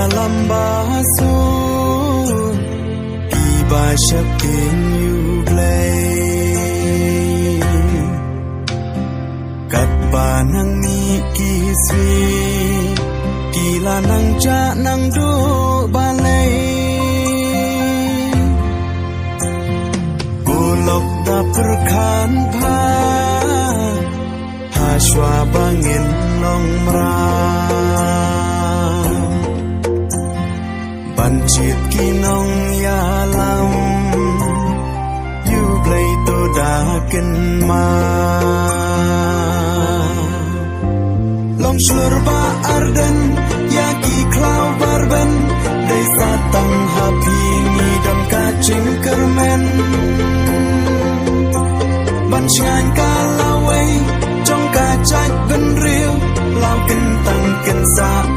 dalam bahasa Tiba syapin you play Kat panang ni kiswi Kila nang ja nang do balay Gulok da perkan pa Haswa bangin nong ram Bancit kinong yalam You play to daken ma Long slurba arden Yaki klau barben Desa tang hapi Ngidam kacing kermen Ban ngan kalaway Trong kacak ben riu Lau kentang kensa